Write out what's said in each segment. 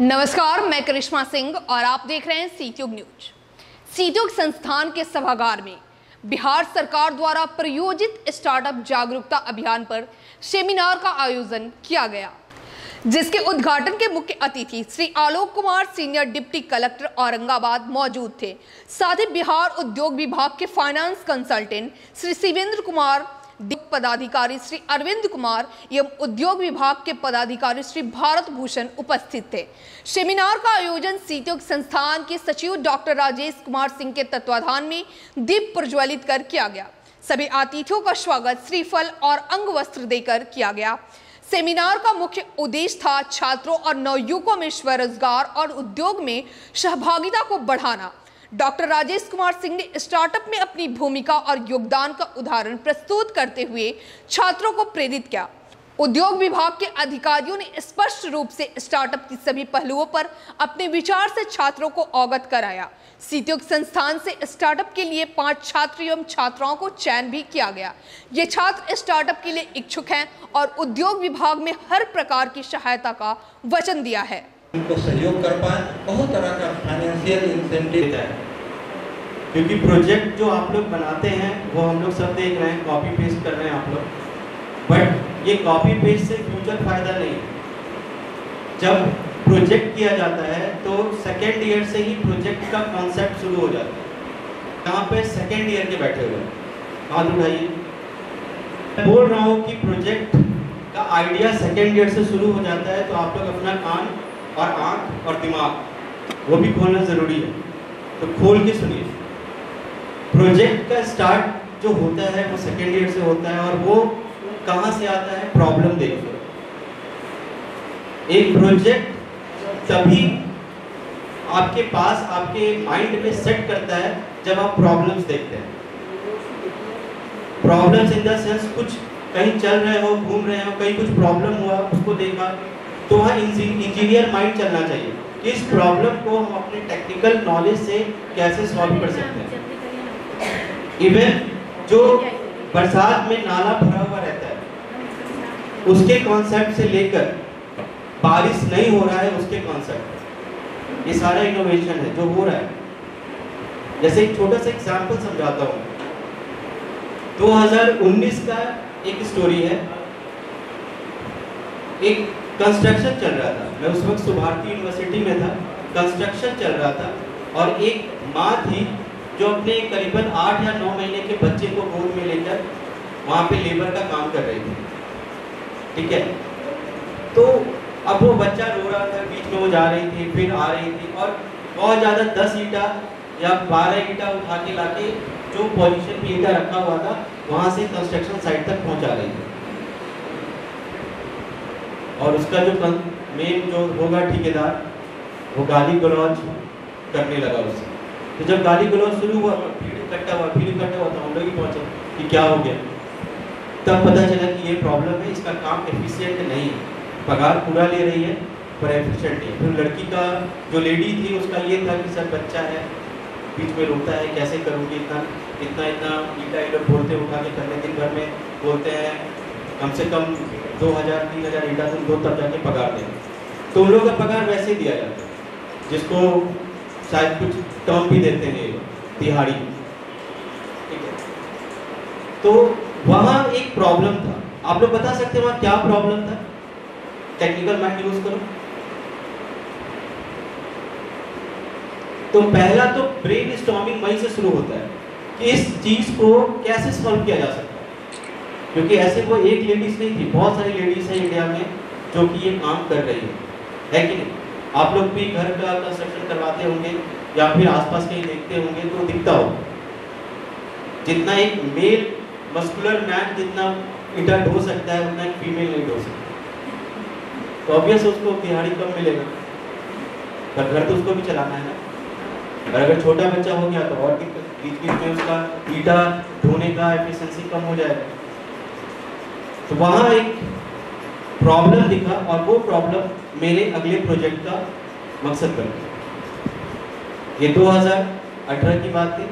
नमस्कार, मैं करिश्मा सिंह और आप देख रहे हैं सीट्यूब न्यूज। सीट्यूब संस्थान के सभागार में बिहार सरकार द्वारा प्रायोजित स्टार्टअप जागरूकता अभियान पर सेमिनार का आयोजन किया गया, जिसके उद्घाटन के मुख्य अतिथि Shri Alok Kumar, senior deputy collector Aurangabad मौजूद थे। साथ ही बिहार उद्योग विभाग के फाइनेंस कंसल्टेंट श्री शिवेंद्र कुमार, पदाधिकारी श्री अरविंद कुमार एवं उद्योग विभाग के पदाधिकारी श्री भारत भूषण उपस्थित थे। सेमिनार का आयोजन सीट्यूब संस्थान के सचिव डॉक्टर राजेश कुमार सिंह के तत्वाधान में दीप प्रज्वलित कर किया गया। सभी अतिथियों का स्वागत श्रीफल और अंग वस्त्र देकर किया गया। सेमिनार का मुख्य उद्देश्य था छात्रों और नवयुवकों में स्वरोजगार और उद्योग में सहभागिता को बढ़ाना। डॉक्टर राजेश कुमार सिंह ने स्टार्टअप में अपनी भूमिका और योगदान का उदाहरण प्रस्तुत करते हुए छात्रों को प्रेरित किया। उद्योग विभाग के अधिकारियों ने स्पष्ट रूप से स्टार्टअप की सभी पहलुओं पर अपने विचार से छात्रों को अवगत कराया। सीट्यूब संस्थान से स्टार्टअप के लिए 5 छात्र एवं छात्राओं को चयन भी किया गया। ये छात्र स्टार्टअप के लिए इच्छुक हैं और उद्योग विभाग में हर प्रकार की सहायता का वचन दिया है। उनको सहयोग कर पाए, बहुत तरह का फाइनेंशियल इंसेंटिव है, क्योंकि प्रोजेक्ट जो आप लोग बनाते हैं वो हम लोग सब देख रहे हैं, कॉपी पेस्ट कर रहे हैं आप लोग, बट ये कॉपी पेस्ट से फ्यूचर फायदा नहीं। जब प्रोजेक्ट किया जाता है तो सेकेंड ईयर से ही प्रोजेक्ट का कॉन्सेप्ट शुरू हो जाता है। यहाँ पे सेकेंड ईयर के बैठे हुए हाथ उठाइए। बोल रहा हूँ कि प्रोजेक्ट का आइडिया सेकेंड ईयर से शुरू हो जाता है, तो आप लोग अपना कान और आंख और दिमाग वो भी खोलना जरूरी है, तो खोल के सुनिए। प्रोजेक्ट का स्टार्ट जो होता है वो सेकेंड ईयर से होता है, और वो कहाँ से आता है? प्रॉब्लम देखिए। एक प्रोजेक्ट तभी आपके पास, आपके माइंड में सेट करता है जब आप प्रॉब्लम्स देखते हैं। प्रॉब्लम्स इन द सेंस, कुछ कहीं चल रहे हो, घूम रहे हो, कहीं कुछ प्रॉब्लम हुआ, उसको देखा, तो वहाँ इंजीनियर माइंड चलना चाहिए कि इस प्रॉब्लम को हम अपने टेक्निकल नॉलेज से कैसे सॉल्व कर सकते हैं। इवन जो बरसात में नाला भरा हुआ रहता है, उसके कॉन्सेप्ट से लेकर बारिश नहीं हो रहा है उसके कॉन्सेप्ट, ये सारा इनोवेशन है जो हो रहा है। जैसे एक छोटा सा एग्जाम्पल समझाता हूँ। 2019 का एक स्टोरी है। एक कंस्ट्रक्शन चल रहा था, मैं उस वक्त सुभारती यूनिवर्सिटी में था। कंस्ट्रक्शन चल रहा था और एक माँ थी जो अपने करीबन 8 या 9 महीने के बच्चे को गोद में लेकर वहाँ पे लेबर का काम कर रही थी, ठीक है। तो अब वो बच्चा रो रहा था, बीच में वो जा रही थी, फिर आ रही थी, और बहुत ज़्यादा 10 ईंटा या 12 ईंटा उठा के लाके जो पोजीशन पे ईंटा रखा हुआ था वहाँ से कंस्ट्रक्शन साइट तक पहुँचा रही थी। और उसका जो मेन जो होगा ठेकेदार, वो गाली गलौज करने लगा उससे। तो जब गाली गलौज शुरू हुआ, फिर इकट्ठा हुआ, तो हम लोग ही पहुँचे कि क्या हो गया। तब पता चला कि ये प्रॉब्लम है, इसका काम एफिशिएंट नहीं है, पगार पूरा ले रही है पर एफिशिएंट नहीं है। फिर लड़की का जो लेडी थी उसका ये था कि सर बच्चा है, बीच में रोता है, कैसे करूँगी, इतना ईटा बोलते उठा के करने, दिन भर में बोलते हैं, कम से कम 2000-3000 ईटा तुम दो तब जाके पगार दें। तो उन लोगों का पगार वैसे ही दिया जाता है, जिसको शायद कुछ टर्म भी देते हैं, तिहाड़ी, ठीक है। तो वहाँ एक प्रॉब्लम था। आप लोग बता सकते हैं वहाँ क्या प्रॉब्लम था? टेक्निकल माइंड यूज करो। तो पहला तो ब्रेन स्टॉर्मिंग वहीं से शुरू होता है कि इस चीज को कैसे सॉल्व किया जा सकता है, क्योंकि ऐसे वो एक लेडीज नहीं थी, बहुत सारी लेडीज हैं इंडिया में जो कि ये काम कर रही है कि नहीं? आप लोग भी घर का कंस्ट्रक्शन करवाते होंगे या फिर आसपास कहीं देखते होंगे तो दिखता होगा, जितना एक मेल मस्कुलर मैन जितना ईटा ढो सकता है उतना एक फीमेल नहीं ढो सकता। तो ऑब्वियस उसको दिहाड़ी कम मिलेगा, पर घर तो उसको भी चलाना है ना। और अगर छोटा बच्चा हो गया तो और बीच में उसका ईटा ढोने का एफिशिएंसी कम हो जाएगा। तो वहाँ एक प्रॉब्लम दिखा और वो प्रॉब्लम मेरे अगले प्रोजेक्ट का मकसद बन गया। ये 2018 की बात थी।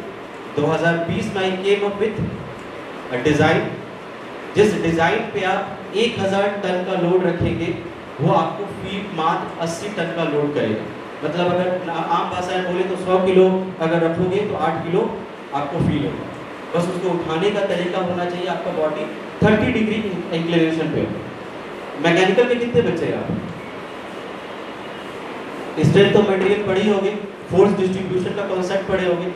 2020 में आई केम अप विथ डिज़ाइन, जिस डिज़ाइन पे आप 1000 टन का लोड रखेंगे वो आपको फीड मात्र 80 टन का लोड करेगा। मतलब अगर आम भाषा में बोले तो 100 किलो अगर रखोगे तो 8 किलो आपको फील होगा। बस उसको उठाने का तरीका होना चाहिए, आपका बॉडी 30 डिग्री इंक्लिनेशन पे हो। मैकेनिकल में कितने बच्चे आप स्ट्रेंथ ऑफ मटेरियल पढ़ी होगी, फोर्स डिस्ट्रीब्यूशन का कॉन्सेप्ट पढ़े होगे।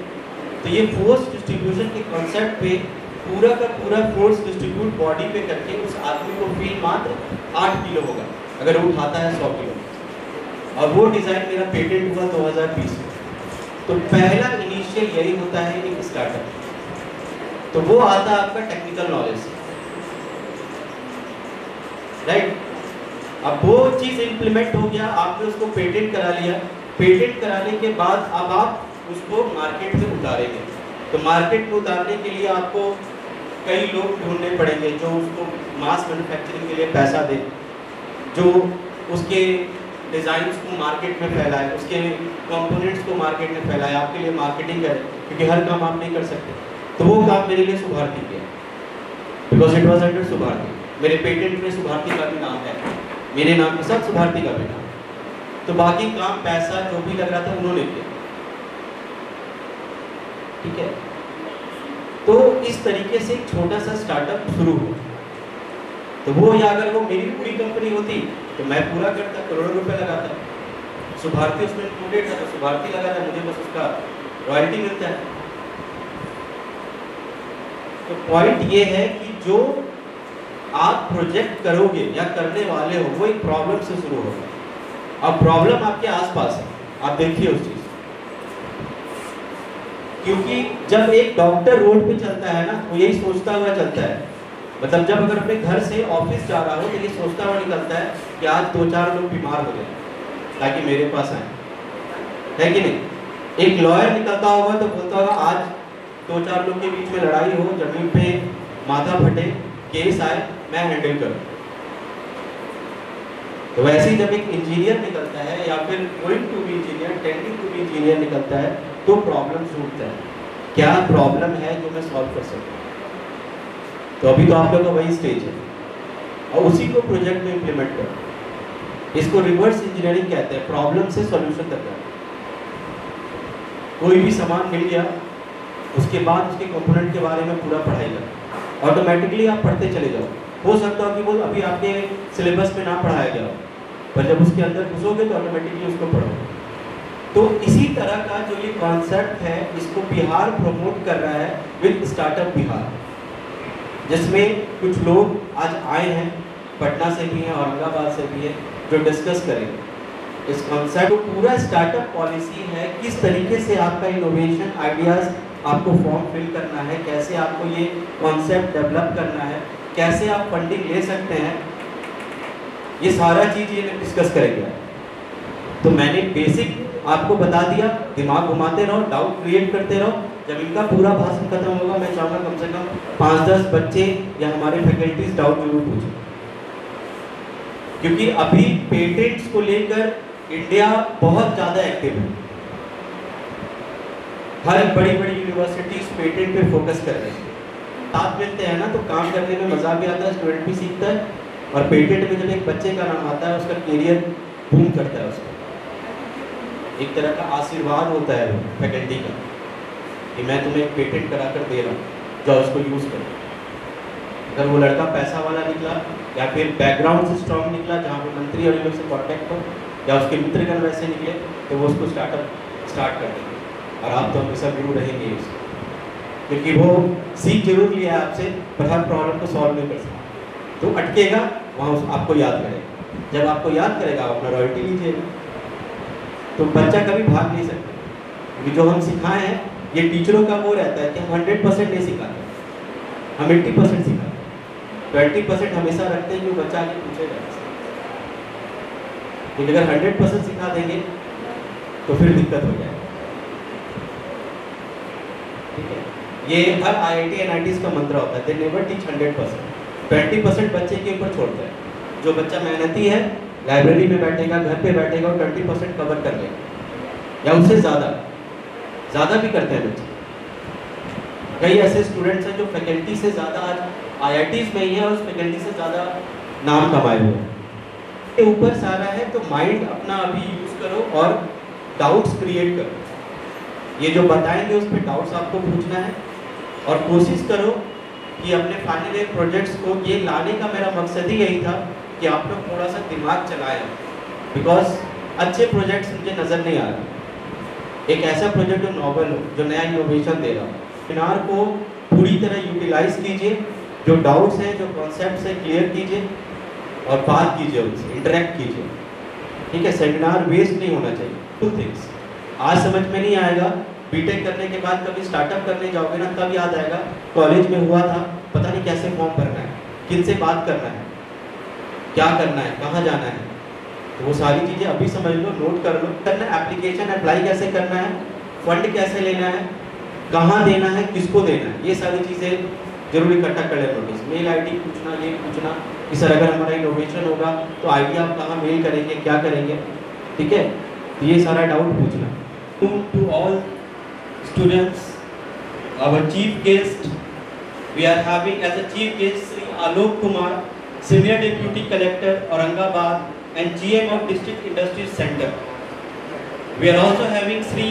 तो ये फोर्स डिस्ट्रीब्यूशन के कॉन्सेप्ट पे पूरा का पूरा फोर्स डिस्ट्रीब्यूट बॉडी पे करके उस आदमी को फील मात्र 8 किलो होगा अगर वो उठाता है 100 किलो। और वो डिज़ाइन मेरा पेटेंट हुआ 2020 में। तो पहला इनिशियल यही होता है एक स्टार्टअप। तो वो आता है आपका टेक्निकल नॉलेज से, राइट। अब वो चीज़ इम्प्लीमेंट हो गया, आपने उसको पेटेंट करा लिया। पेटेंट कराने के बाद अब आप उसको मार्केट में उतारेंगे। तो मार्केट में उतारने के लिए आपको कई लोग ढूंढने पड़ेंगे जो उसको मास मैन्युफैक्चरिंग के लिए पैसा दे, जो उसके डिज़ाइंस को मार्केट में फैलाए, उसके कंपोनेंट्स को मार्केट में फैलाए, आपके लिए मार्केटिंग करे, क्योंकि हर काम आप नहीं कर सकते। तो वो काम मेरे लिए सुभारती किया, because it was under Subharti. मेरे पेटेंट में सुभारती का भी नाम है, मेरे नाम के साथ सुभारती का भी नाम। तो बाकी काम पैसा जो भी लग रहा था उन्होंने किया, ठीक है। तो इस तरीके से एक छोटा सा स्टार्टअप शुरू हुआ। तो वो या अगर वो मेरी पूरी कंपनी होती तो मैं पूरा करता, करोड़ों रुपए लगाता। सुभारती उसमें इंक्लूडेड था तो सुभारती लगाता, मुझे बस उसका रॉयल्टी मिलता है। तो पॉइंट ये है कि जो आप प्रोजेक्ट करोगे या करने वाले हो वो एक प्रॉब्लम से शुरू होगा। अब प्रॉब्लम आपके आसपास है, आप देखिए उस चीज। क्योंकि जब एक डॉक्टर रोड पे चलता है ना वो यही सोचता हुआ चलता है, मतलब जब अगर अपने घर से ऑफिस जा रहा हो तो ये सोचता हुआ निकलता है कि आज 2-4 लोग बीमार हो जाए ताकि मेरे पास आए, है कि नहीं। एक लॉयर निकलता होगा तो बोलता होगा आज 2-4 लोग के बीच में लड़ाई हो, जमीन पे माथा फटे, केस आए, मैं हैंडल करूं। तो वैसे ही जब एक इंजीनियर निकलता है या फिर going to be engineer, tending to be engineer निकलता है तो प्रॉब्लम ढूंढता है, क्या प्रॉब्लम है जो मैं सॉल्व कर सकूं। तो अभी तो आप लोगों का वही स्टेज है और उसी को प्रोजेक्ट में इंप्लीमेंट करो। इसको रिवर्स इंजीनियरिंग कहते हैं, प्रॉब्लम से सॉल्यूशन तक जाना। कोई भी सामान मिल गया उसके बाद उसके कंपोनेंट के बारे में पूरा पढ़ाई करो, ऑटोमेटिकली आप पढ़ते चले जाओ। हो सकता है कि वो अभी आपके सिलेबस में ना पढ़ाया गया हो, पर जब उसके अंदर घुसोगे तो ऑटोमेटिकली उसको पढ़ोगे। तो इसी तरह का जो ये कॉन्सेप्ट है इसको बिहार प्रमोट कर रहा है विद स्टार्टअप बिहार, जिसमें कुछ लोग आज आए हैं, पटना से भी हैं, औरंगाबाद से भी हैं, जो डिस्कस करेंगे इस कॉन्सेप्ट। तो पूरा स्टार्टअप पॉलिसी है, किस तरीके से आपका इनोवेशन आइडियाज़ आपको फॉर्म फिल करना है, कैसे आपको ये कॉन्सेप्ट डेवलप करना है, कैसे आप फंडिंग ले सकते हैं, ये सारा चीज़ ये डिस्कस करेंगे। तो मैंने बेसिक आपको बता दिया, दिमाग घुमाते रहो, डाउट क्रिएट करते रहो। जब इनका पूरा भाषण खत्म होगा मैं चाहूँगा कम से कम 5-10 बच्चे या हमारे फैकल्टीज डाउट जरूर पूछें, क्योंकि अभी पेटेंट्स को लेकर इंडिया बहुत ज़्यादा एक्टिव है। हर बड़ी बड़ी यूनिवर्सिटीज पेटेंट पे फोकस कर रहे हैं। साथ मिलते हैं ना तो काम करने में मजा भी आता है, स्टूडेंट भी सीखता है, और पेटेंट में जब एक बच्चे का नाम आता है उसका करियर बूम करता है, उसका एक तरह का आशीर्वाद होता है वो फैकल्टी का कि मैं तुम्हें एक पेटेंट करा कर दे रहा हूँ, जाओ उसको यूज़ करो। अगर वो लड़का पैसा वाला निकला या फिर बैकग्राउंड से स्ट्रॉन्ग निकला जहाँ पे मंत्री और इन लोग से कॉन्टैक्ट हो, या उसके मित्रगण वैसे निकले तो वो उसको स्टार्टअप स्टार्ट कर देंगे। और आप तो हमेशा जरूर रहेंगे उसको, क्योंकि वो सीख जरूर लिया है आपसे, पर हर प्रॉब्लम को सॉल्व नहीं कर सकता। तो अटकेगा वहाँ आपको याद करेगा, जब आपको याद करेगा आप अपना रॉयल्टी लीजिएगा। तो बच्चा कभी भाग नहीं सकता, क्योंकि जो हम सिखाए हैं ये टीचरों का वो रहता है कि हम 100% नहीं सिखाते, हम 80% सिखाते, 20% हमेशा रखते हैं कि वो बच्चा आगे पूछेगा। लेकिन अगर 100% सिखा देंगे तो फिर दिक्कत हो जाएगी, ठीक है। ये हर IIT NITs का मंत्र होता है, दे नेवर टीच 100%, 20% बच्चे के ऊपर छोड़ता है। जो बच्चा मेहनती है लाइब्रेरी में बैठेगा, घर पे बैठेगा और 20% कवर कर लेगा, या उससे ज़्यादा भी करते हैं बच्चे। कई ऐसे स्टूडेंट्स हैं जो फैकल्टी से ज़्यादा आज IITs में ही है और उस फैकल्टी से ज़्यादा नाम कमाए हुए हैं। के ऊपर सारा है, तो माइंड अपना अभी यूज करो और डाउट्स क्रिएट करो। ये जो बताएंगे उस पर डाउट्स आपको पूछना है और कोशिश करो कि अपने फाइनल ईयर प्रोजेक्ट्स को, ये लाने का मेरा मकसद ही यही था कि आप लोग थोड़ा सा दिमाग चलाएं, बिकॉज अच्छे प्रोजेक्ट्स मुझे नज़र नहीं आ रहे। एक ऐसा प्रोजेक्ट जो नॉवल हो, जो नया इनोवेशन दे रहा हो, सेमिनार को पूरी तरह यूटिलाइज कीजिए, जो डाउट्स हैं, जो कॉन्सेप्ट्स हैं, क्लियर कीजिए और बात कीजिए उनसे, इंटरेक्ट कीजिए, ठीक है। सेमिनार वेस्ट नहीं होना चाहिए। टू थिंग्स, आज समझ में नहीं आएगा, बीटेक करने के बाद कभी स्टार्टअप करने जाओगे ना, तब याद आएगा कॉलेज में हुआ था, पता नहीं कैसे फॉर्म भरना है, किन से बात करना है, क्या करना है, कहाँ जाना है। तो वो सारी चीज़ें अभी समझ लो, नोट कर लो। करना एप्लीकेशन अप्लाई कैसे करना है, फंड कैसे लेना है, कहाँ देना है, किसको देना है, ये सारी चीज़ें जरूर इकट्ठा कर लेना। नोटिस, मेल आईडी पूछना, ये पूछना कि सर अगर हमारा इनोवेशन होगा तो आईडी आप कहाँ मेल करेंगे, क्या करेंगे, ठीक है। तो ये सारा डाउट पूछना। To all students, our chief guest, we are having as a chief guest Shri Alok Kumar, senior deputy collector Aurangabad and GM of District Industries Center. We are also having Sri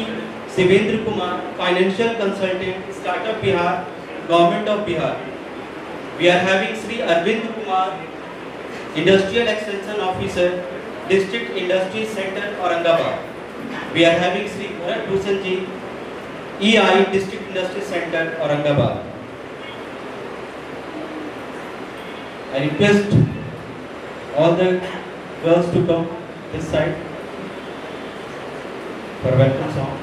Shivendra Kumar, Financial Consultant, Startup Bihar, Government of Bihar. We are having Sri Arvind Kumar, Industrial Extension Officer, District Industries Center, Aurangabad. We are having Sri Bharat Bhushan Ji, EI, District Industries Center, Aurangabad. I request all the girls to come this side for welcome song,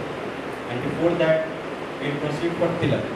and before that we proceed for tilak.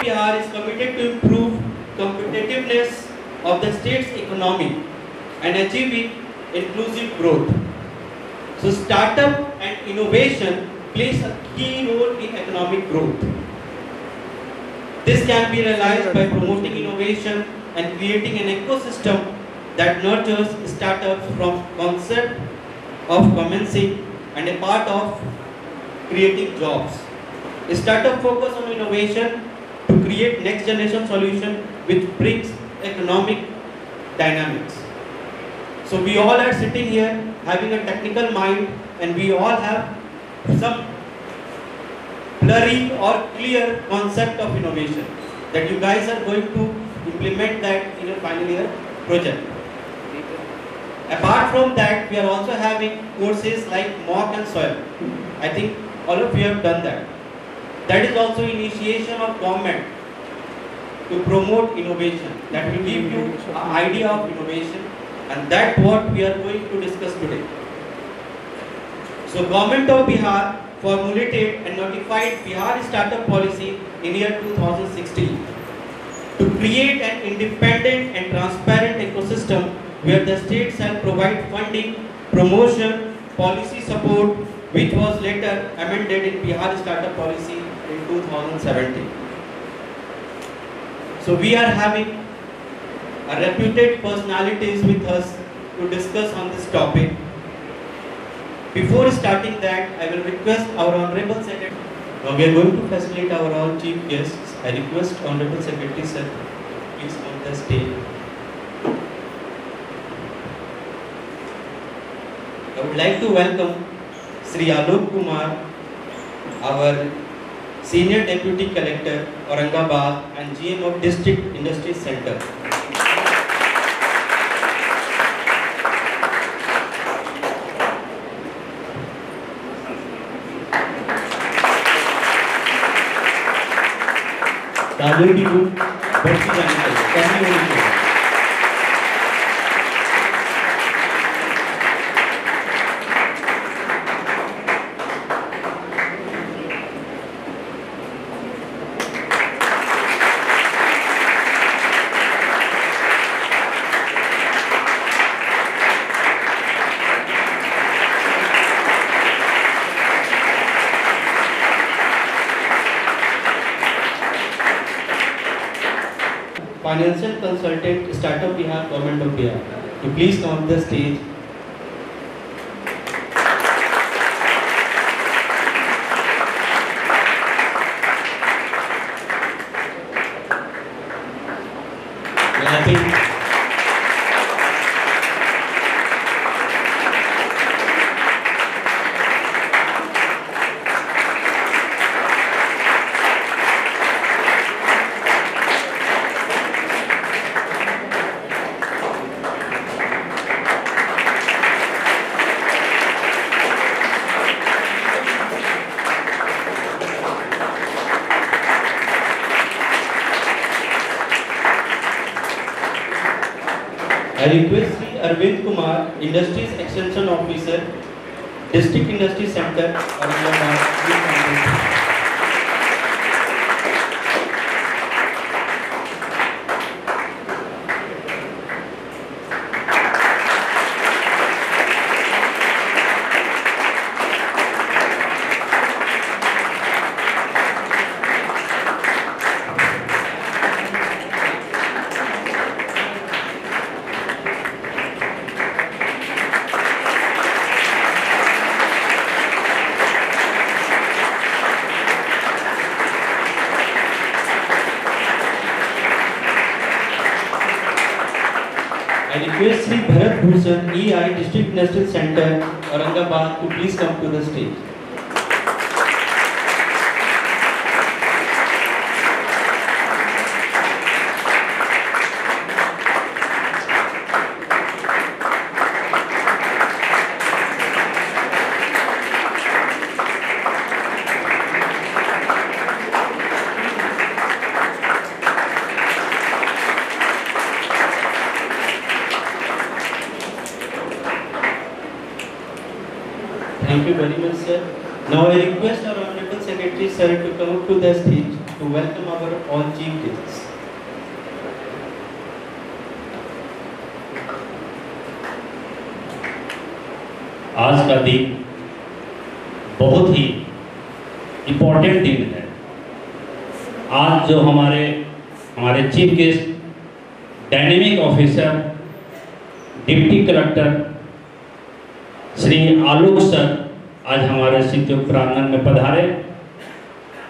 Bihar is committed to improve competitiveness of the state's economy and achieving inclusive growth. So startup and innovation plays a key role in economic growth. This can be realized by promoting innovation and creating an ecosystem that nurtures startups from concept of commencing and a part of creating jobs. A startup focus on innovation to create next generation solution which brings economic dynamics. So we all are sitting here having a technical mind, and we all have some blurry or clear concept of innovation that you guys are going to implement that in your final year project. Apart from that, we are also having courses like mock and soil. I think all of you have done that. That is also initiation of government to promote innovation. That will give you an idea of innovation, and that's what we are going to discuss today. So Government of Bihar formulated and notified Bihar Startup Policy in year 2016 to create an independent and transparent ecosystem where the state shall provide funding, promotion, policy support, which was later amended in Bihar Startup Policy in 2017. So we are having a reputed personalities with us to discuss on this topic. Before starting that, I will request our Honorable Secretary. Now we are going to facilitate our all chief guests. I request Honorable Secretary Sir, please on the stage. I would like to welcome Sri Alok Kumar, our Senior Deputy Collector, Aurangabad, and GM of District Industry Center. तालियों की धूप बढ़ती जानी चाहिए, कमी होनी चाहिए। Financial consultant, Startup Bihar, Government of Bihar, to please come up the stage. Clapping. I request Sri Arvind Kumar, Industries Extension Officer, District Industry Center, Aurangabad. I request Sri Bharat Bhushan, EI, District Industrial Center, Aurangabad, to please come to the stage. Thank you very much, sir. Now I request our Honorable Secretary, sir, to come up to the stage to welcome our all chief guests. आज का दिन बहुत ही important दिन है। आज जो हमारे chief guest dynamic officer deputy collector Shri Alok sir आज हमारे सीटों प्रांगण में पधारे।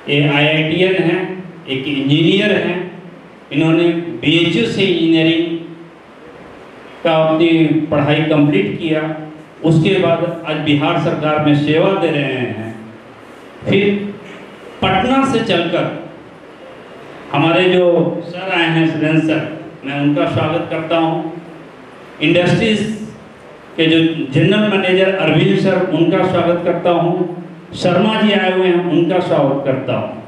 ये IITN हैं, एक इंजीनियर हैं। इन्होंने BHU से इंजीनियरिंग का अपनी पढ़ाई कंप्लीट किया। उसके बाद आज बिहार सरकार में सेवा दे रहे हैं। फिर पटना से चलकर हमारे जो सर आए हैं सुरेंद्र सर, मैं उनका स्वागत करता हूँ। इंडस्ट्रीज के जो जनरल मैनेजर अरविंद सर, उनका स्वागत करता हूँ। शर्मा जी आए हुए हैं, उनका स्वागत करता हूँ।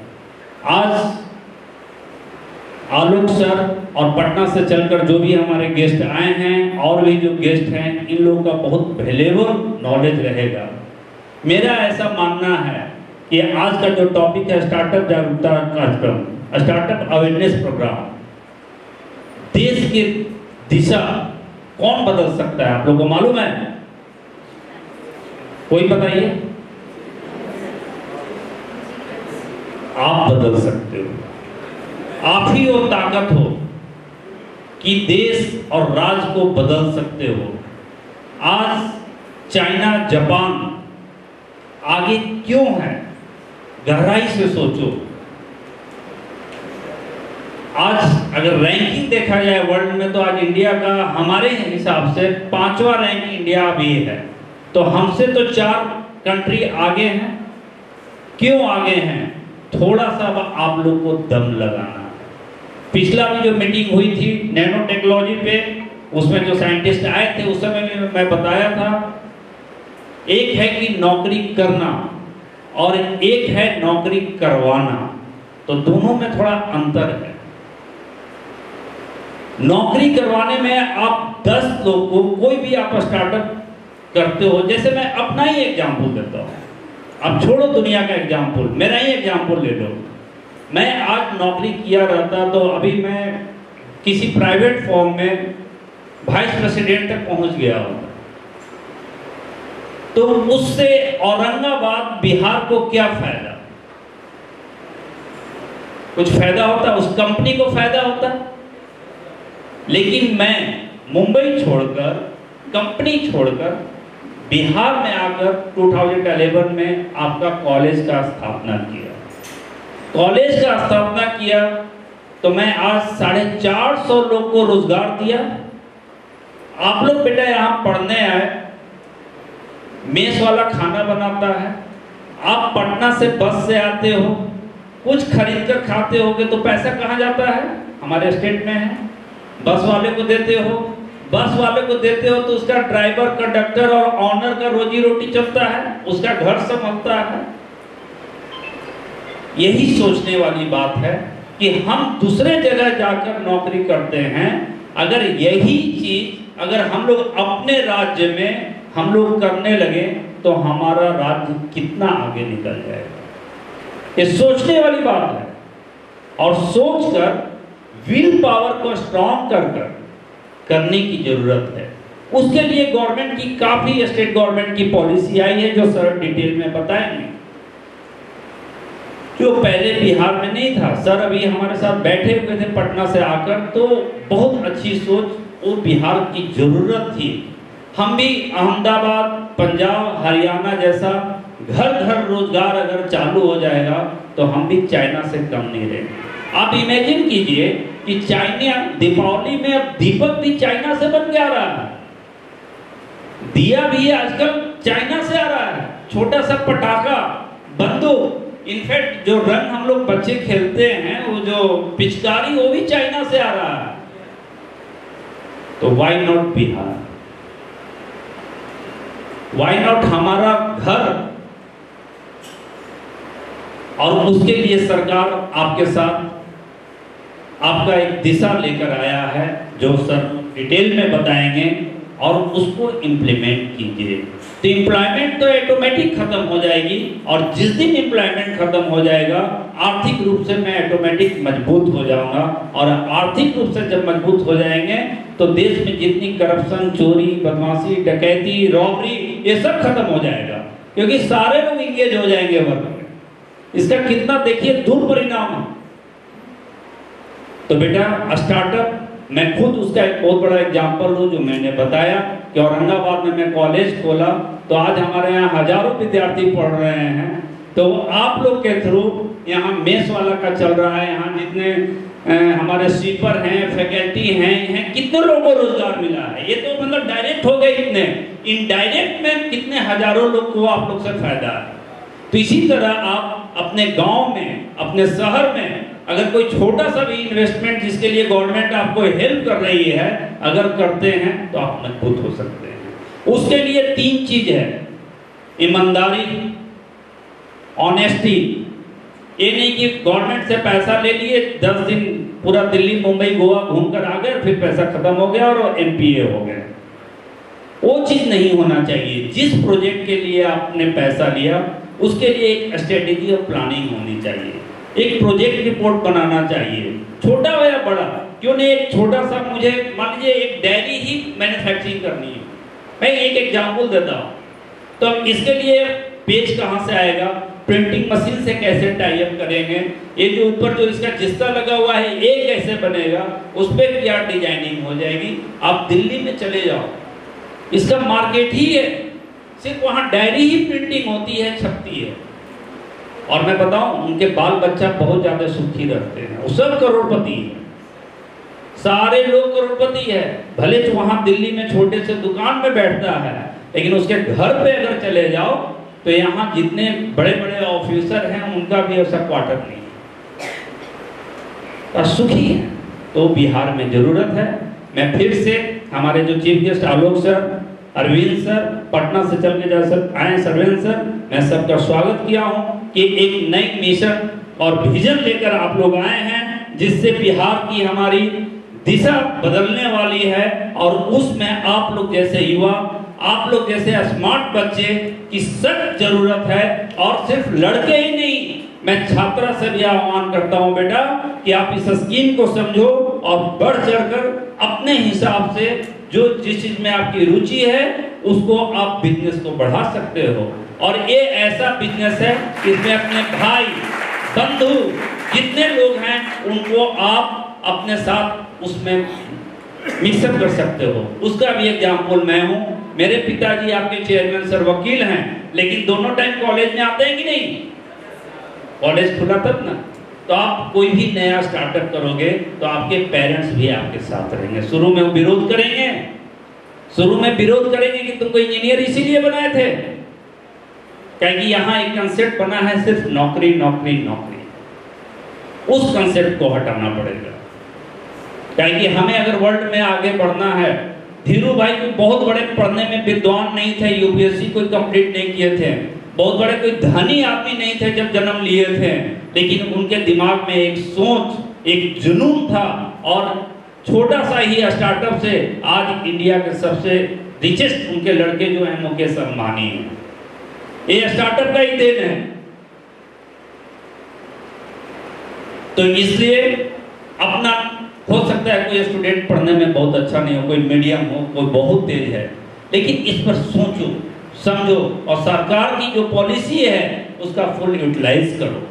आज आलोक सर और पटना से चलकर जो भी हमारे गेस्ट आए हैं और भी जो गेस्ट हैं, इन लोगों का बहुत वैल्यूएबल नॉलेज रहेगा। मेरा ऐसा मानना है कि आज का जो टॉपिक है स्टार्टअप जागरूकता कार्यक्रम, स्टार्टअप अवेयरनेस प्रोग्राम, देश की दिशा कौन बदल सकता है? आप लोगों को मालूम है? कोई बताइए। आप बदल सकते हो। आप ही वो ताकत हो कि देश और राज्य को बदल सकते हो। आज चाइना, जापान आगे क्यों है? गहराई से सोचो। आज अगर रैंकिंग देखा जाए वर्ल्ड में, तो आज इंडिया का हमारे हिसाब से 5वां रैंक इंडिया भी है। तो हमसे तो 4 कंट्री आगे हैं। क्यों आगे हैं? थोड़ा सा आप लोग को दम लगाना है। पिछला भी जो मीटिंग हुई थी नैनो टेक्नोलॉजी पे, उसमें जो साइंटिस्ट आए थे उस समय में मैं बताया था, एक है कि नौकरी करना और एक है नौकरी करवाना, तो दोनों में थोड़ा अंतर है। नौकरी करवाने में आप 10 लोग को, कोई भी आप स्टार्टअप करते हो, जैसे मैं अपना ही एग्जाम्पल देता हूँ, अब छोड़ो दुनिया का एग्जाम्पल, मेरा ही एग्जाम्पल ले लो। मैं आज नौकरी किया रहता तो अभी मैं किसी प्राइवेट फर्म में वाइस प्रेसिडेंट तक पहुंच गया होता, तो उससे औरंगाबाद बिहार को क्या फायदा? कुछ फायदा होता, उस कंपनी को फायदा होता। लेकिन मैं मुंबई छोड़कर, कंपनी छोड़कर बिहार में आकर 2011 में आपका कॉलेज का स्थापना किया। कॉलेज का स्थापना किया तो मैं आज 450 लोग को रोजगार दिया। आप लोग बेटा यहाँ पढ़ने आए, मेस वाला खाना बनाता है, आप पटना से बस से आते हो, कुछ खरीद कर खाते होगे तो पैसा कहाँ जाता है? हमारे स्टेट में है। बस वाले को देते हो, बस वाले को देते हो तो उसका ड्राइवर, कंडक्टर और ऑनर का रोजी रोटी चलता है, उसका घर संभलता है। यही सोचने वाली बात है कि हम दूसरे जगह जाकर नौकरी करते हैं। अगर यही चीज अगर हम लोग अपने राज्य में हम लोग करने लगे तो हमारा राज्य कितना आगे निकल जाएगा। ये सोचने वाली बात है, और सोचकर विल पावर को स्ट्रॉन्ग कर करने की जरूरत है। उसके लिए गवर्नमेंट की काफी, स्टेट गवर्नमेंट की पॉलिसी आई है जो सर डिटेल में बताएंगे, जो पहले बिहार में नहीं था। सर अभी हमारे साथ बैठे हुए थे पटना से आकर, तो बहुत अच्छी सोच, वो बिहार की जरूरत थी। हम भी अहमदाबाद, पंजाब, हरियाणा जैसा घर घर रोजगार अगर चालू हो जाएगा तो हम भी चाइना से कम नहीं रहेंगे। आप इमेजिन कीजिए कि चाइना दीपावली में अब दीपक भी चाइना से बन के आ रहा है, दिया भी आजकल चाइना से आ रहा है, छोटा सा पटाखा, बंदूक, इनफैक्ट जो रंग हम लोग बच्चे खेलते हैं, वो जो पिचकारी, वो भी चाइना से आ रहा है। तो why not Bihar? Why not हमारा घर? और उसके लिए सरकार आपके साथ आपका एक दिशा लेकर आया है जो सर डिटेल में बताएंगे, और उसको इम्प्लीमेंट कीजिए। तो एम्प्लॉयमेंट तो ऑटोमेटिक खत्म हो जाएगी, और जिस दिन एम्प्लॉयमेंट खत्म हो जाएगा आर्थिक रूप से मैं ऑटोमेटिक मजबूत हो जाऊंगा, और आर्थिक रूप से जब मजबूत हो जाएंगे तो देश में जितनी करप्शन, चोरी, बदमाशी, डकैती, रॉबरी, ये सब खत्म हो जाएगा, क्योंकि सारे लोग इंगेज हो जाएंगे वर्क में। इसका कितना देखिए दुष्परिणाम है। तो बेटा स्टार्टअप, मैं खुद उसका एक बहुत बड़ा एग्जाम्पल हूँ, जो मैंने बताया कि औरंगाबाद में मैं कॉलेज खोला तो आज हमारे यहाँ हजारों विद्यार्थी पढ़ रहे हैं। तो आप लोग के थ्रू यहाँ मेस वाला का चल रहा है, यहाँ जितने हमारे स्वीपर हैं, फैकल्टी हैं, कितने लोगों को रोजगार मिला है। ये तो मतलब डायरेक्ट हो गए, इतने इनडायरेक्ट में कितने हजारों लोग को आप लोग से फायदा है। तो इसी तरह आप अपने गांव में, अपने शहर में अगर कोई छोटा सा भी इन्वेस्टमेंट जिसके लिए गवर्नमेंट आपको हेल्प कर रही है अगर करते हैं तो आप मजबूत हो सकते हैं। उसके लिए 3 चीज है, ईमानदारी, ऑनेस्टी। ये नहीं कि गवर्नमेंट से पैसा ले लिए, 10 दिन पूरा दिल्ली, मुंबई, गोवा घूमकर आ गए, फिर पैसा खत्म हो गया और एमपीए हो गए। वो चीज नहीं होना चाहिए। जिस प्रोजेक्ट के लिए आपने पैसा लिया उसके लिए एक स्ट्रेटेजी और प्लानिंग होनी चाहिए, एक प्रोजेक्ट रिपोर्ट बनाना चाहिए, छोटा हो या बड़ा। क्यों नहीं एक छोटा सा, मुझे मान लीजिए एक डायरी ही मैन्युफैक्चरिंग करनी है, मैं एक एग्जाम्पल देता हूँ। तो इसके लिए पेज कहाँ से आएगा, प्रिंटिंग मशीन से कैसे टाई अप करेंगे, ये जो ऊपर जो इसका जिस्ता लगा हुआ है ये कैसे बनेगा, उस पर क्या डिजाइनिंग हो जाएगी। आप दिल्ली में चले जाओ, इसका मार्केट ही है, सिर्फ वहाँ डायरी ही प्रिंटिंग होती है, छपती है। और मैं बताऊं, उनके बाल बच्चा बहुत ज्यादा सुखी रहते हैं, वो सब करोड़पति है, सारे लोग करोड़पति है। भले वहां दिल्ली में छोटे से दुकान में बैठता है, लेकिन उसके घर पे अगर चले जाओ तो यहाँ जितने बड़े बड़े ऑफिसर हैं उनका भी ऐसा क्वार्टर नहीं है, सुखी है। तो बिहार में जरूरत है। मैं फिर से हमारे जो चीफ गेस्ट आलोक सर, अरविंद सर, पटना से चल के जा सर आए, सरवेंद्र सर, मैं सबका स्वागत किया हूँ कि एक नई मिशन और विजन लेकर आप लोग आए हैं, जिससे बिहार की हमारी दिशा बदलने वाली है। और उसमें आप लोग जैसे युवा, आप लोग जैसे स्मार्ट बच्चे की सख्त जरूरत है। और सिर्फ लड़के ही नहीं, मैं छात्रा से भी आह्वान करता हूं बेटा कि आप इस स्कीम को समझो और बढ़ चढ़कर अपने हिसाब से जो जिस चीज में आपकी रुचि है उसको आप बिजनेस को बढ़ा सकते हो। और ये ऐसा बिजनेस है इसमें अपने भाई बंधु जितने लोग हैं उनको आप अपने साथ उसमें मिक्सअप कर सकते हो। उसका भी एग्जाम्पल मैं हूं। मेरे पिताजी आपके चेयरमैन सर वकील हैं, लेकिन दोनों टाइम कॉलेज में आते हैं कि नहीं? कॉलेज खुला तब ना। तो आप कोई भी नया स्टार्टअप करोगे तो आपके पेरेंट्स भी आपके साथ रहेंगे। शुरू में वो विरोध करेंगे, शुरू में विरोध करेंगे कि तुमको इंजीनियर इसीलिए बनाए थे, क्योंकि यहाँ एक कंसेप्ट बना है सिर्फ नौकरी नौकरी नौकरी। उस कंसेप्ट को हटाना पड़ेगा, क्योंकि हमें अगर वर्ल्ड में आगे बढ़ना है। धीरू भाई कोई बहुत बड़े पढ़ने में विद्वान नहीं थे, यूपीएससी कोई कंप्लीट नहीं किए थे, बहुत बड़े कोई धनी आदमी नहीं थे जब जन्म लिए थे, लेकिन उनके दिमाग में एक सोच, एक जुनून था। और छोटा सा ही स्टार्टअप से आज इंडिया के सबसे रिचेस्ट उनके लड़के जो हैं मुकेश अंबानी हैं। ये स्टार्टअप का ही देन है। तो इसलिए अपना हो सकता है कोई स्टूडेंट पढ़ने में बहुत अच्छा नहीं हो, कोई मीडियम हो, कोई बहुत तेज है, लेकिन इस पर सोचो समझो और सरकार की जो पॉलिसी है उसका फुल यूटिलाइज करो।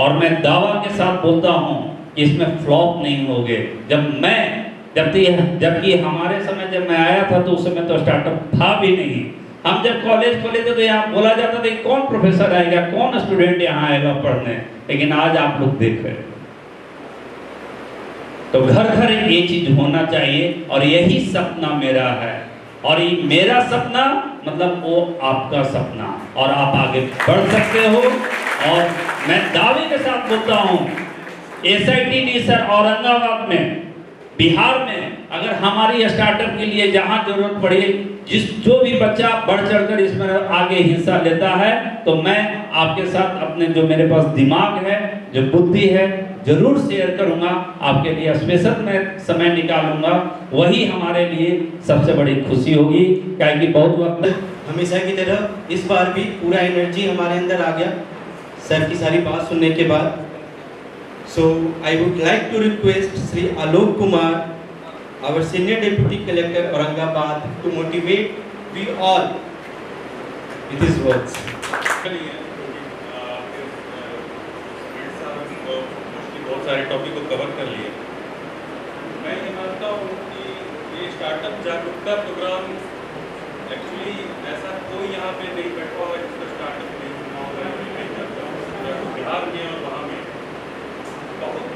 और मैं दावा के साथ बोलता हूं कि इसमें फ्लॉप नहीं होगे। जबकि हमारे समय जब मैं आया था तो उस समय तो स्टार्टअप था भी नहीं। हम जब कॉलेज खोले थे तो यहाँ बोला जाता था कौन प्रोफेसर आएगा, कौन स्टूडेंट यहाँ आएगा पढ़ने, लेकिन आज आप लोग देख रहे हैं। तो घर घर ये चीज होना चाहिए और यही सपना मेरा है। और ये मेरा सपना मतलब वो आपका सपना, और आप आगे बढ़ सकते हो। और मैं दावे के साथ बोलता हूँ एसआईटी नहीं सर, औरंगाबाद में, बिहार में अगर हमारी स्टार्टअप के लिए जहां जरूरत पड़े, जो भी बच्चा बढ़ चढ़कर इसमें आगे हिस्सा लेता है, तो मैं आपके साथ अपने जो मेरे पास दिमाग है, जो बुद्धि है, जरूर शेयर करूंगा। आपके लिए स्पेशल मैं समय निकालूंगा, वही हमारे लिए सबसे बड़ी खुशी होगी। क्योंकि बहुत वक्त हमेशा की तरह इस बार भी पूरा एनर्जी हमारे अंदर आ गया सर की सारी बात सुनने के बाद। So I would like to request Sri Alok Kumar, our Senior Deputy Collector Aurangabad, to motivate we all with his words. बहुत सारे टॉपिक को कवर कर लिए। मैं ये मानता हूँ कि ये स्टार्टअप जागरूकता प्रोग्राम एक्चुअली ऐसा कोई यहाँ पे नहीं बैठा हुआ जिसका स्टार्टअप नहीं सुना होगा, नहीं करता हूँ। बिहार में और वहाँ में बहुत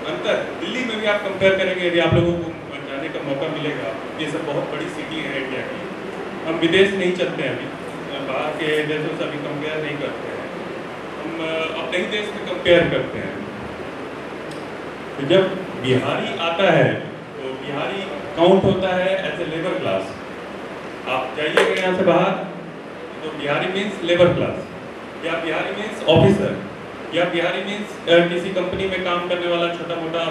अंतर। दिल्ली में भी आप कंपेयर करेंगे, यदि आप लोगों को जाने का मौका मिलेगा, ये सब बहुत बड़ी सिटी है इंडिया की। हम विदेश नहीं चलते हैं अभी, बाहर के देशों से अभी कंपेयर नहीं करते हैं, हम अपने ही देश में कंपेयर करते हैं। तो जब बिहारी आता है तो बिहारी काउंट होता है एज ए लेबर क्लास। आप जाइएगा यहाँ से बाहर तो बिहारी मीन्स लेबर क्लास, या बिहारी मीन्स ऑफिसर, या बिहारी मीन्स किसी कंपनी में काम करने वाला छोटा मोटा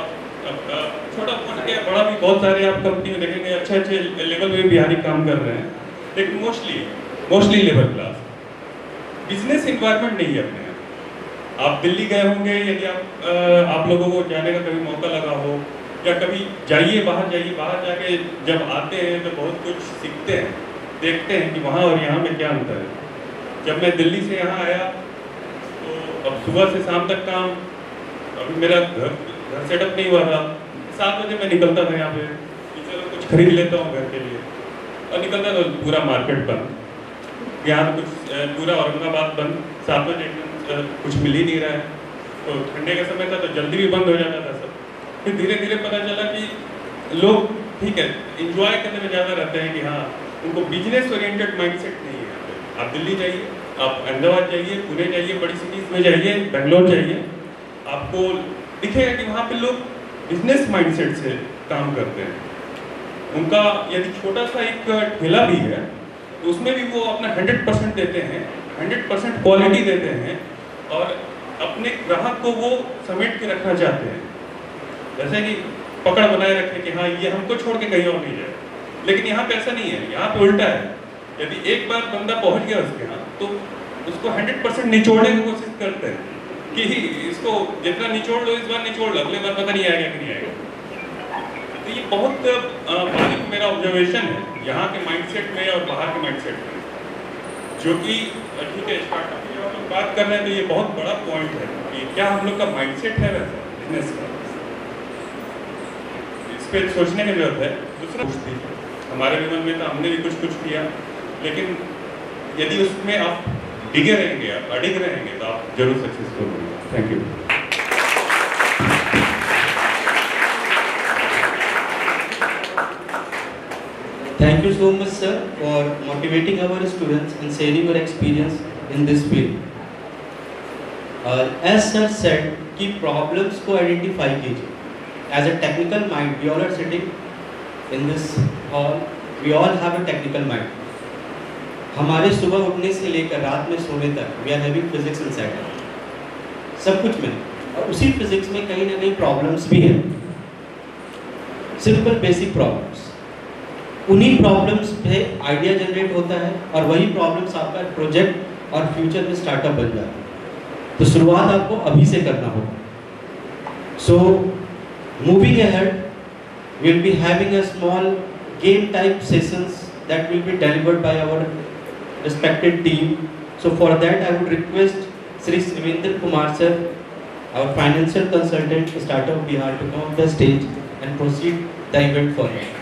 के बड़ा भी बहुत सारे आप कंपनी में देखेंगे अच्छे अच्छे लेवल में बिहारी काम कर रहे हैं, लेकिन mostly labour class. Business environment नहीं है अपने। आप दिल्ली गए होंगे, यदि आप लोगों को जाने का कभी मौका लगा हो, या कभी जाइए बाहर जाके जब आते हैं तो बहुत कुछ सीखते हैं, देखते हैं कि वहाँ और यहाँ में क्या अंतर है। जब मैं दिल्ली से यहाँ आया तो अब सुबह से शाम तक काम, अभी मेरा घर सेटअप नहीं हुआ था, 7 बजे मैं निकलता था यहाँ पे कि चलो कुछ खरीद लेता हूँ घर के लिए, और निकलता तो पूरा मार्केट बंद, यहाँ कुछ पूरा औरंगाबाद बंद, 7 बजे कुछ मिल ही नहीं रहा है। तो ठंडे का समय था तो जल्दी भी बंद हो जाता था सब। फिर धीरे धीरे पता चला कि लोग ठीक है एंजॉय करने में ज़्यादा रहते हैं कि हाँ उनको बिजनेस ओरिएंटेड माइंडसेट नहीं है। यहाँ पे आप दिल्ली जाइए, आप अहमदाबाद जाइए, पुणे जाइए, बड़ी सिटीज़ में जाइए, बेंगलोर जाइए, आपको दिखेगा कि वहाँ पे लोग बिजनेस माइंडसेट से काम करते हैं। उनका यदि छोटा सा एक ठेला भी है तो उसमें भी वो अपना 100% देते हैं, 100% क्वालिटी देते हैं और अपने ग्राहक को वो समेट के रखना चाहते हैं। जैसे कि पकड़ बनाए रखें कि हाँ ये हमको छोड़ के कहीं और नहीं जाए। लेकिन यहाँ पे ऐसा नहीं है, यहाँ पे उल्टा है। यदि एक बार बंदा पहुँच गया उसके यहाँ तो उसको 100% निचोड़ने की कोशिश करते हैं कि इसको जितना निचोड़ लो इस बार निचोड़ लो, अगले बार पता नहीं आएगा कि नहीं आएगा। तो ये बहुत बारीक मेरा ऑब्जर्वेशन है यहाँ के माइंडसेट में और बाहर के माइंडसेट में, जो कि ठीक है स्टार्टअप की जब हम लोग बात कर रहे हैं तो ये बहुत बड़ा पॉइंट है कि क्या हम लोग का माइंडसेट है वैसा बिजनेस का, इस पर सोचने की जरूरत है। दूसरा कुछ भी हमारे भी मन में था, हमने भी कुछ किया, लेकिन यदि उसमें आप डिगे रहेंगे, आप अडिग रहेंगे तो आप जरूर सक्सेसफुल होंगे। Thank you. Thank you so much, sir, for motivating our students and sharing your experience in this field. As sir said, कि problems को identify कीजिए. As a technical mind, we all are sitting in this hall. We all have a technical mind. हमारे सुबह उठने से लेकर रात में सोने तक we are having physics inside us. सब कुछ में, और उसी फिजिक्स में कहीं ना कहीं प्रॉब्लम्स भी हैं. Simple basic problems. उन्हीं प्रॉब्लम्स पे आइडिया जनरेट होता है और वही प्रॉब्लम्स आपका प्रोजेक्ट और फ्यूचर में स्टार्टअप बन जाता है. तो शुरुआत आपको अभी से करना होगा. So moving ahead, we will be having a small game type sessions that will be delivered by our respected team. So for that I would request Shri Shivendra Kumar sir, our financial consultant startup Bihar, to come on the stage and proceed the event forward.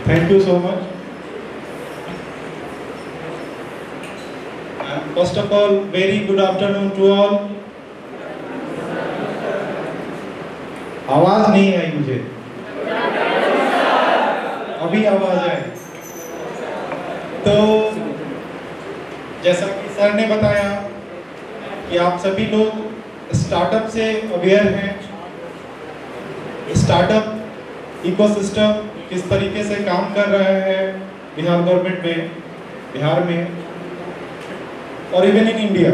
Thank you so much. And first of all, very good afternoon to all. आवाज नहीं आई मुझे, अभी आवाज आई. तो जैसा कि sir ने बताया कि आप सभी लोग स्टार्टअप से अवेयर हैं. स्टार्टअप इकोसिस्टम किस तरीके से काम कर रहा है बिहार गवर्नमेंट में, बिहार में और इवन इन इंडिया.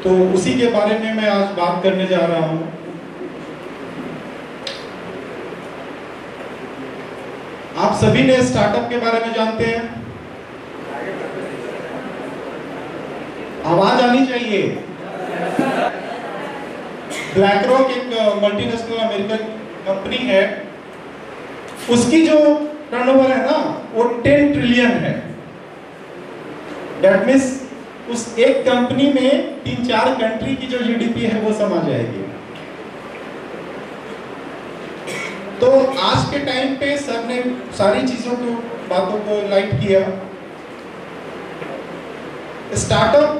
तो उसी के बारे में मैं आज बात करने जा रहा हूं. आप सभी ने स्टार्टअप के बारे में जानते हैं. आवाज आनी चाहिए. ब्लैकरॉक एक मल्टीनेशनल अमेरिकन कंपनी है, उसकी जो टर्नओवर है ना वो 10 ट्रिलियन है. दैट मीन्स उस एक कंपनी में 3-4 कंट्री की जो जीडीपी है वो समा जाएगी. तो आज के टाइम पे सर ने सारी चीजों को, बातों को लाइट किया. स्टार्टअप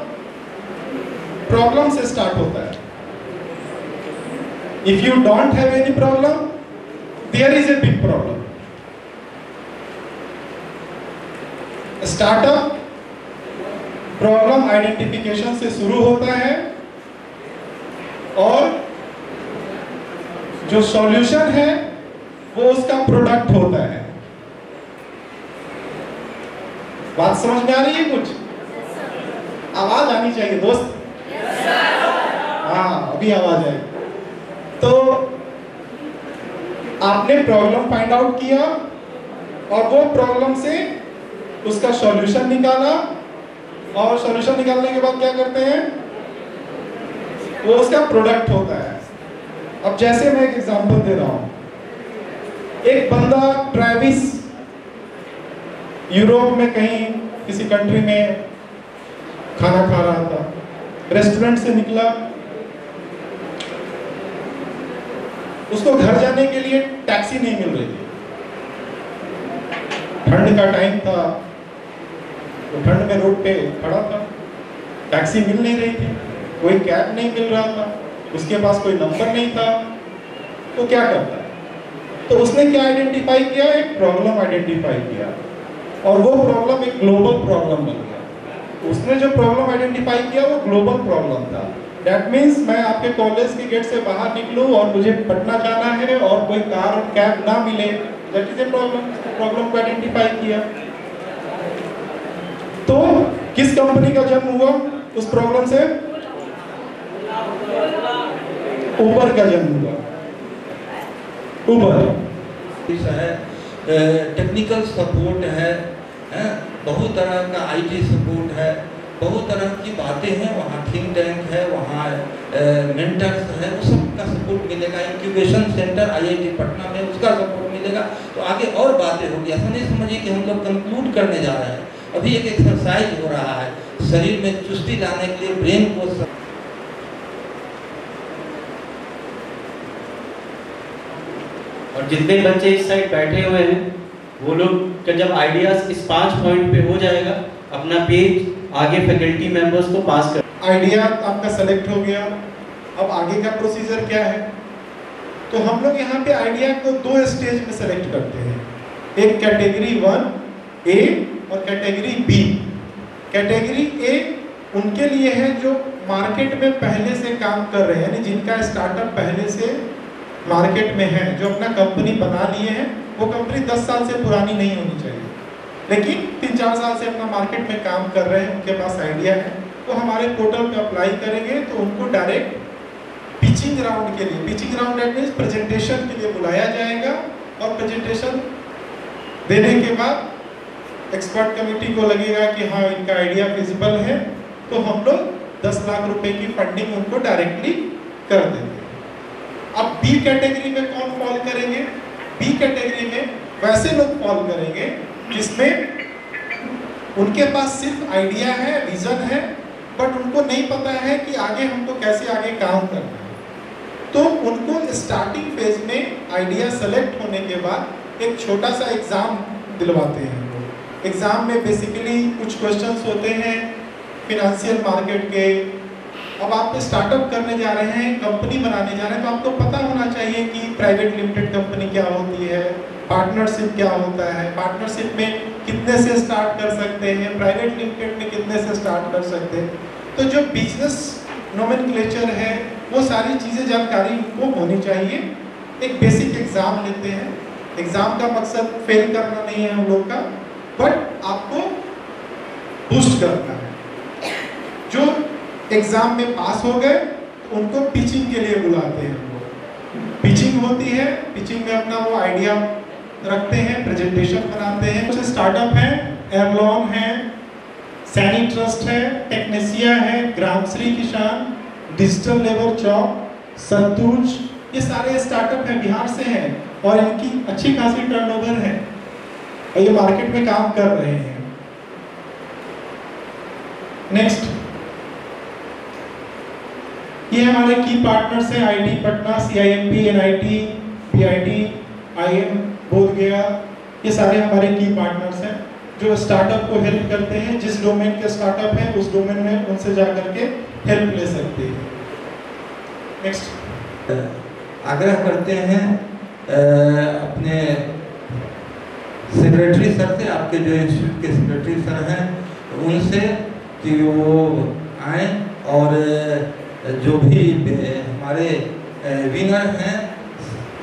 प्रॉब्लम से स्टार्ट होता है. If you don't have any problem, there is a big problem. Startup problem identification से शुरू होता है और जो सॉल्यूशन है वो उसका प्रोडक्ट होता है. बात समझ में आ रही है? कुछ आवाज आनी चाहिए दोस्त. हाँ, अभी आवाज आई. तो आपने प्रॉब्लम फाइंड आउट किया और वो प्रॉब्लम से उसका सॉल्यूशन निकाला, और सॉल्यूशन निकालने के बाद क्या करते हैं, वो उसका प्रोडक्ट होता है. अब जैसे मैं एक एग्जांपल दे रहा हूं. एक बंदा ट्रेविस यूरोप में कहीं किसी कंट्री में खाना खा रहा था. रेस्टोरेंट से निकला, उसको घर जाने के लिए टैक्सी नहीं मिल रही थी. ठंड का टाइम था, वो ठंड में रोड पे खड़ा था, टैक्सी मिल नहीं रही थी, कोई कैब नहीं मिल रहा था, उसके पास कोई नंबर नहीं था, तो क्या करता है? तो उसने क्या आइडेंटिफाई किया? एक प्रॉब्लम आइडेंटिफाई किया, और वो प्रॉब्लम एक ग्लोबल प्रॉब्लम बन गया। उसने जो प्रॉब्लम आइडेंटिफाई किया वो ग्लोबल प्रॉब्लम था। दैट मीन्स मैं आपके कॉलेज के गेट से बाहर निकलूं और मुझे पटना जाना है और कोई कार और कैब ना मिले, दैट इज ए प्रॉब्लम को आइडेंटिफाई किया। तो किस कंपनी का जन्म हुआ उस प्रॉब्लम से? उबर का जन्म हुआ। उबर है, टेक्निकल सपोर्ट है, बहुत तरह का आईटी सपोर्ट है, बहुत तरह की बातें हैं। वहाँ थिंक टैंक है, वहाँ मेंटर्स है, वो सब का सपोर्ट मिलेगा। इंक्यूबेशन सेंटर आईआईटी पटना में, उसका सपोर्ट मिलेगा। तो आगे और बातें होगी। ऐसा नहीं समझिए कि हम लोग कंक्लूड करने जा रहे हैं। अभी एक एक्सरसाइज हो रहा है शरीर में चुस्ती लाने के लिए, ब्रेन को। और जितने बच्चे इस साइड बैठे हुए हैं वो लोग का जब आइडियाज इस 5 पॉइंट पे हो जाएगा, अपना पेज आगे फैकल्टी मेंबर्स को पास कर। आइडिया आपका सेलेक्ट हो गया, अब आगे का प्रोसीजर क्या है? तो हम लोग यहाँ पे आइडिया को 2 स्टेज में सेलेक्ट करते हैं, एक कैटेगरी 1A और कैटेगरी B। कैटेगरी A उनके लिए है जो मार्केट में पहले से काम कर रहे हैं, यानी जिनका स्टार्टअप पहले से मार्केट में है, जो अपना कंपनी बना लिए हैं। वो कंपनी 10 साल से पुरानी नहीं होनी चाहिए, लेकिन 3-4 साल से अपना मार्केट में काम कर रहे हैं, उनके पास आइडिया है। तो हमारे पोर्टल पे अप्लाई करेंगे तो उनको डायरेक्ट पिचिंग राउंड के लिए, pitching round that means presentation के लिए बुलाया जाएगा। और प्रेजेंटेशन देने के बाद एक्सपर्ट कमेटी को लगेगा कि हाँ इनका आइडिया फिजिबल है, तो हम लोग 10 लाख रुपए की फंडिंग उनको डायरेक्टली कर देंगे। अब बी कैटेगरी में कौन फॉल करेंगे? बी कैटेगरी में वैसे लोग फॉल करेंगे जिसमें उनके पास सिर्फ आइडिया है, विजन है, बट उनको नहीं पता है कि आगे हमको कैसे आगे काम करना है। तो उनको स्टार्टिंग फेज में आइडिया सेलेक्ट होने के बाद एक छोटा सा एग्जाम दिलवाते हैं। एग्जाम में बेसिकली कुछ क्वेश्चंस होते हैं फिनेंशियल मार्केट के। अब आप स्टार्टअप करने जा रहे हैं, कंपनी बनाने जा रहे हैं, तो आपको पता होना चाहिए कि प्राइवेट लिमिटेड कंपनी क्या होती है, पार्टनरशिप क्या होता है, पार्टनरशिप में कितने से स्टार्ट कर सकते हैं, प्राइवेट लिमिटेड में कितने से स्टार्ट कर सकते हैं। तो जो बिजनेस नोमेनक्लेचर है वो सारी चीज़ें जानकारी उनको होनी चाहिए। एक बेसिक एग्जाम लेते हैं। एग्जाम का मकसद फेल करना नहीं है हम लोग का, बट आपको बूस्ट करना है। जो एग्जाम में पास हो गए तो उनको पिचिंग के लिए बुलाते हैं। पिचिंग होती है, पिचिंग में अपना वो आइडिया रखते हैं, प्रेजेंटेशन बनाते हैं। कुछ स्टार्टअप है, एवलॉन है, सैनी ट्रस्ट है, टेक्नेसिया है, ग्रामश्री किसान, डिजिटल लेबर चौक, संतूज, ये सारे स्टार्टअप है, बिहार से हैं और इनकी अच्छी खासी टर्नओवर है और ये मार्केट में काम कर रहे हैं। नेक्स्ट, ये हमारे की पार्टनर्स हैं, IT Patna, CIMB, NIT, PIT, IM Bodhgaya, ये सारे हमारे की पार्टनर्स हैं जो स्टार्टअप को हेल्प करते हैं। जिस डोमेन के स्टार्टअप है उस डोमेन में उनसे जा करके हेल्प ले सकते हैं। नेक्स्ट, आग्रह करते हैं अपने सेक्रेटरी सर से, आपके जो इंस्टीट्यूट के सेक्रेटरी सर हैं उनसे कि वो आए और जो भी हमारे विनर हैं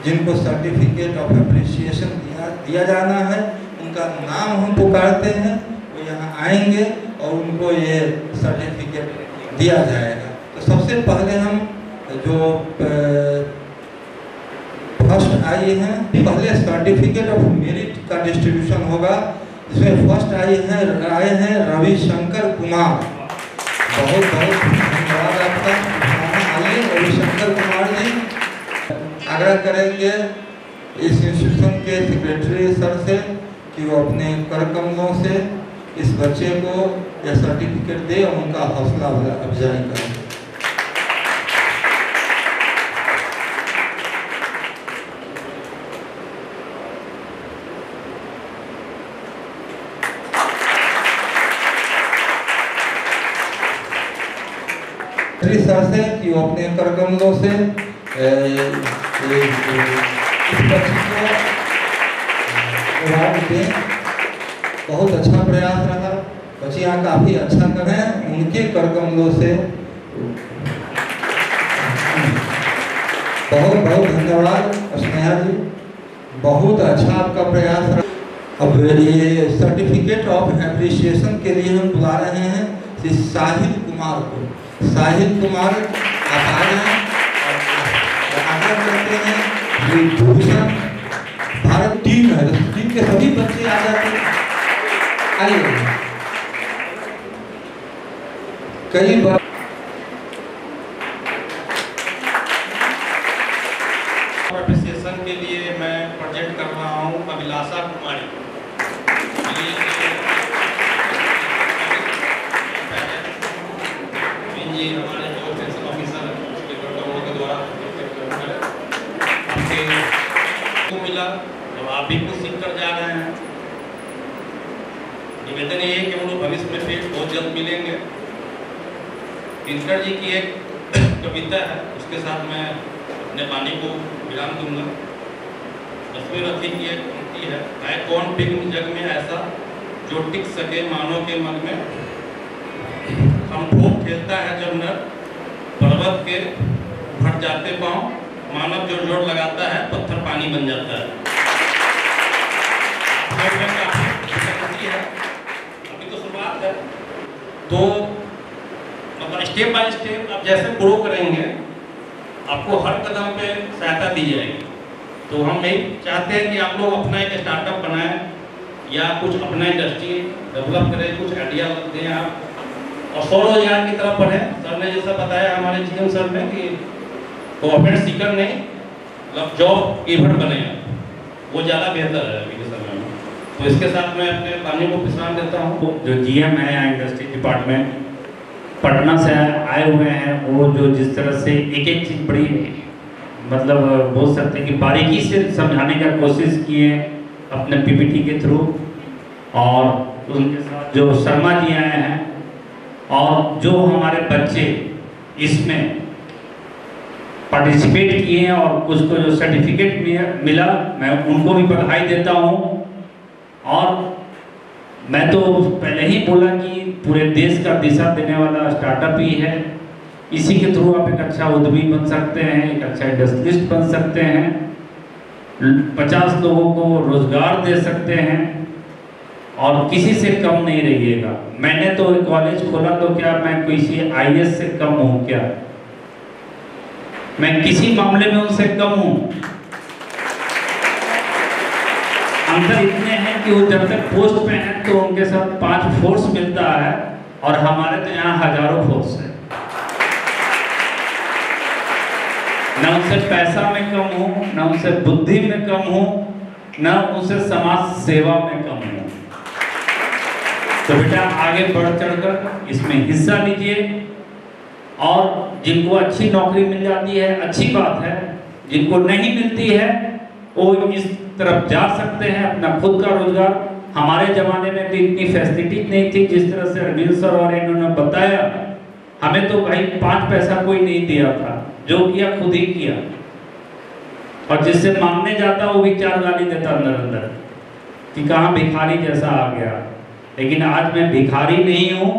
जिनको सर्टिफिकेट ऑफ अप्रिसिएशन दिया जाना है, उनका नाम हम पुकारते हैं, वो यहाँ आएंगे और उनको ये सर्टिफिकेट दिया जाएगा। तो सबसे पहले हम जो फर्स्ट आए हैं, पहले सर्टिफिकेट ऑफ मेरिट का डिस्ट्रीब्यूशन होगा। इसमें फर्स्ट आए हैं रविशंकर कुमार। बहुत बहुत धन्यवाद आपका। आइए रविशंकर कुमार जी। आग्रह करेंगे इस इंस्टीट्यूशन के सेक्रेटरी सर से कि वो अपने कर कमलों से इस बच्चे को यह सर्टिफिकेट दे और उनका हौसला अफजाई करें। सेक्रेटरी सर से कि वो अपने कर कमलों से इस बच्ची को अवार्ड दें। बहुत अच्छा प्रयास रहा, बच्चियाँ काफ़ी अच्छा करें, उनके कर कमलों से बहुत बहुत धन्यवाद स्नेहा जी, बहुत अच्छा आपका प्रयास रहा। अब ये सर्टिफिकेट ऑफ एप्रिसिएशन के लिए हम बुला रहे हैं श्री साहिल कुमार को। साहिल कुमार आप आ रहे हैं और आगे करते हैं श्री भूषण। भारत टीम है, टीम के सभी बच्चे आ जाते हैं। आइए, कई बार एप्रिसिएशन के लिए मैं प्रोजेक्ट कर रहा हूँ अभिलाषा कुमारी। जी हमारे जो पेंशन ऑफिसर उसके के द्वारा आपके मिला, जब आप भी कुछ सीख कर जा रहे हैं। निवेदन ये है कि हम लोग भविष्य में फिर बहुत जल्द मिलेंगे। दिनकर जी की एक कविता है, उसके साथ मैं अपने वाणी को विराम दूंगा। 10वीं रथी की एक पंक्ति है कौन विघ्न जग में ऐसा जो टिक सके मानव के मन में। हम खूब खेलता है जब नर पर्वत के भट जाते पाँव, मानव जो जोर लगाता है पत्थर पानी बन जाता है। अभी तो शुरुआत है, तो मतलब स्टेप बाय स्टेप आप जैसे ग्रो करेंगे आपको हर कदम पे सहायता दी जाएगी। तो हम यही चाहते हैं कि आप लोग अपना एक स्टार्टअप बनाएं या कुछ अपना इंडस्ट्री डेवलप करें, कुछ आइडिया दें आप, और स्वरोजगार की तरफ बढ़ें। सर ने जैसा बताया हमारे जीएम सर ने कि गवर्नमेंट सीकर नहीं, मतलब जॉब गिवर बने, वो ज़्यादा बेहतर है अभी के समय में। तो इसके साथ मैं अपने पानी को विश्राम देता हूँ। जो जीएम है या इंडस्ट्री डिपार्टमेंट पटना से आए हुए हैं, वो जो जिस तरह से एक एक चीज़ बड़ी मतलब बोल सकते हैं कि बारीकी से समझाने का कोशिश किए अपने पीपीटी के थ्रू, और उनके साथ जो शर्मा जी आए हैं और जो हमारे बच्चे इसमें पार्टिसिपेट किए हैं और कुछ को जो सर्टिफिकेट मिला, मैं उनको भी बधाई देता हूँ। और मैं तो पहले ही बोला कि पूरे देश का दिशा देने वाला स्टार्टअप ही है। इसी के थ्रू आप एक अच्छा उद्यमी बन सकते हैं, एक अच्छा इंडस्ट्रियलिस्ट बन सकते हैं, 50 लोगों को रोजगार दे सकते हैं और किसी से कम नहीं रहिएगा। मैंने तो कॉलेज खोला तो क्या मैं किसी IAS से कम हूँ क्या? मैं किसी मामले में उनसे कम हूँ। अंतर इतने हैं कि वो जब तक पोस्ट पे हैं तो उनके साथ 5 फोर्स मिलता है और हमारे तो यहाँ हजारों फोर्स है। न उनसे पैसा में कम हूँ, न उनसे बुद्धि में कम हूँ, न उनसे समाज सेवा में कम हूँ। तो बेटा आगे बढ़ चढ़कर इसमें हिस्सा लीजिए, और जिनको अच्छी नौकरी मिल जाती है अच्छी बात है, जिनको नहीं मिलती है वो इस तरफ जा सकते हैं, अपना खुद का रोजगार। हमारे ज़माने में भी इतनी फैसिलिटी नहीं थी जिस तरह से अरविंद सर और इन्होंने बताया। हमें तो भाई 5 पैसा कोई नहीं दिया था, जो किया खुद ही किया, और जिससे मांगने जाता वो भी 4 गाली देता अंदर अंदर कि कहाँ भिखारी जैसा आ गया। लेकिन आज मैं भिखारी नहीं हूँ,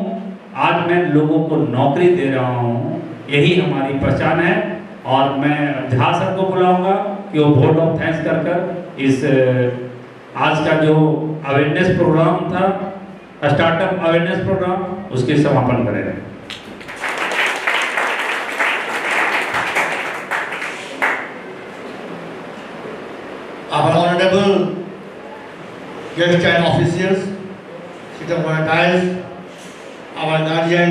आज मैं लोगों को नौकरी दे रहा हूँ, यही हमारी पहचान है। और मैं झा सर को बुलाऊंगा कि वो वोट ऑफ थैंक्स कर इस आज का जो अवेयरनेस प्रोग्राम था, स्टार्टअप अवेयरनेस प्रोग्राम, उसके समापन करेंगे। Our honorable guests and officials, sit on our dais, our guardian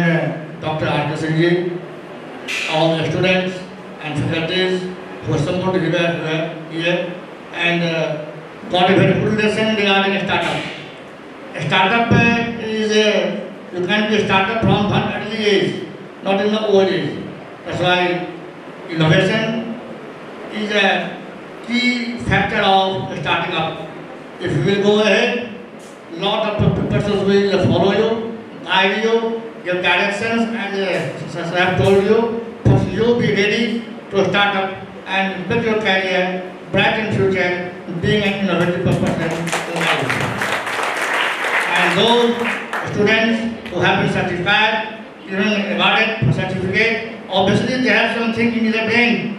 Dr. R.K. Singh, all the students and faculties who support here, and got a very good lesson regarding startup. A startup is you can be a startup from one early age, not in the old age. That's why innovation is a key factor of starting up. If you will go ahead, lot of persons will follow you, guide you, your directions, and as I have told you, first you be ready to start up and build your career bright in future, being an innovative person in life. And those students who have been certified, even awarded for certificate, obviously they have something in their brain.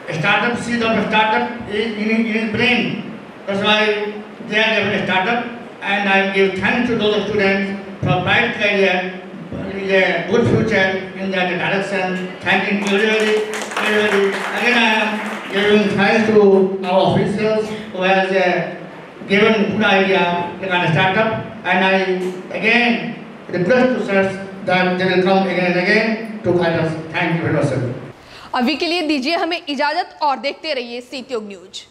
A startup, seed of a startup is in his brain. That's why they are given a startup, and I give thanks to those students for bright career, a good future in that direction. Thanking you really. Again, I am giving thanks to our officials who has given good idea regarding startup, and I again request to sirs that they will come again and again to guide us. Thank you very much, sir. अभी के लिए दीजिए हमें इजाजत और देखते रहिए सीट्यूब news.